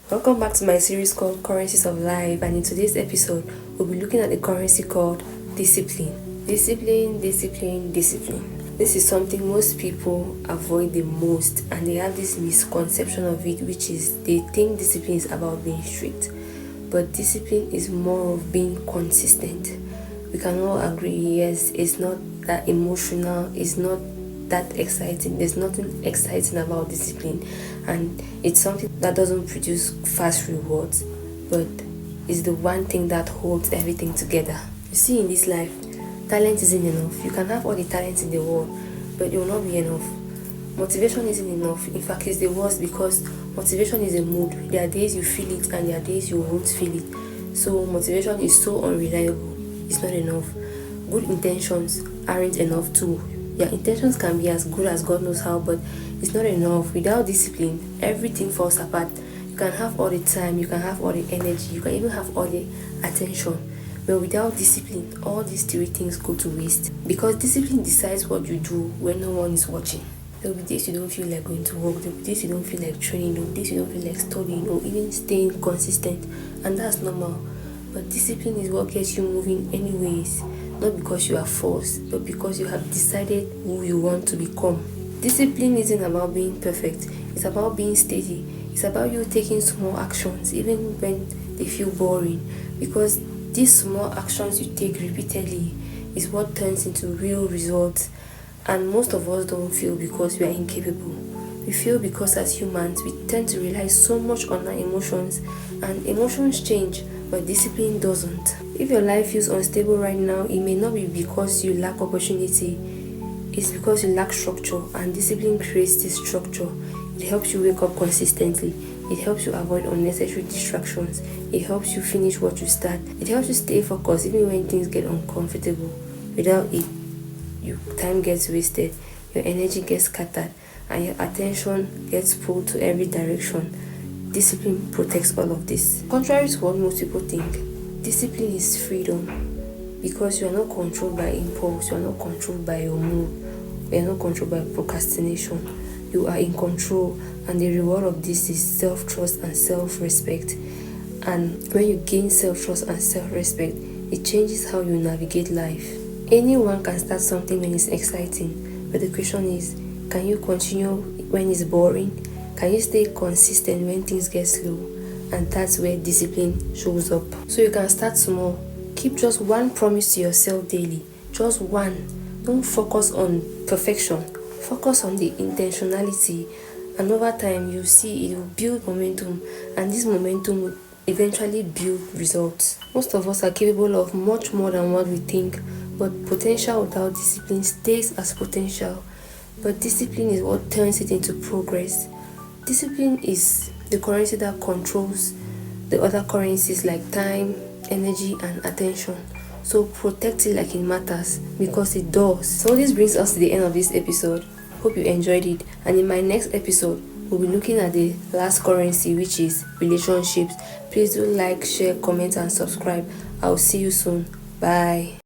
Welcome back to my series called Currencies of Life, and in today's episode, we'll be looking at a currency called discipline. Discipline, discipline, discipline. This is something most people avoid the most, and they have this misconception of it, which is they think discipline is about being strict, but discipline is more of being consistent. We can all agree, yes, it's not that emotional, it's not that exciting. There's nothing exciting about discipline, and it's something that doesn't produce fast rewards, but is the one thing that holds everything together. You see, in this life, talent isn't enough. You can have all the talent in the world, but it will not be enough. Motivation isn't enough. In fact, it's the worst, because motivation is a mood. There are days you feel it and there are days you won't feel it. So motivation is so unreliable. It's not enough. Good intentions aren't enough too. Your intentions can be as good as God knows how, but it's not enough. Without discipline, everything falls apart. You can have all the time, you can have all the energy, you can even have all the attention, but without discipline, all these three things go to waste, because discipline decides what you do when no one is watching. There will be days you don't feel like going to work, there will be days you don't feel like training, there will be days you don't feel like studying or even staying consistent, and that's normal. But discipline is what gets you moving anyways, not because you are forced, but because you have decided who you want to become. Discipline isn't about being perfect, it's about being steady. It's about you taking small actions even when they feel boring, because these small actions you take repeatedly is what turns into real results. And most of us don't feel because we are incapable. We feel because as humans we tend to rely so much on our emotions, and emotions change, but discipline doesn't. If your life feels unstable right now, it may not be because you lack opportunity, it's because you lack structure, and discipline creates this structure. It helps you wake up consistently, it helps you avoid unnecessary distractions, it helps you finish what you start, it helps you stay focused even when things get uncomfortable. Without it, your time gets wasted, your energy gets scattered, and your attention gets pulled to every direction. Discipline protects all of this. Contrary to what most people think, discipline is freedom, because you are not controlled by impulse, you are not controlled by your mood, you are not controlled by procrastination. You are in control, and the reward of this is self-trust and self-respect. And when you gain self-trust and self-respect, it changes how you navigate life. Anyone can start something when it's exciting, but the question is, can you continue when it's boring? Can you stay consistent when things get slow? And that's where discipline shows up. So you can start small. Keep just one promise to yourself daily. Just one. Don't focus on perfection. Focus on the intentionality. And over time, you see it will build momentum. And this momentum will eventually build results. Most of us are capable of much more than what we think. But potential without discipline stays as potential. But discipline is what turns it into progress. Discipline is the currency that controls the other currencies like time, energy, and attention. So protect it like it matters, because it does. So this brings us to the end of this episode. Hope you enjoyed it, and in my next episode we'll be looking at the last currency, which is relationships. Please do like, share, comment, and subscribe. I'll see you soon. Bye.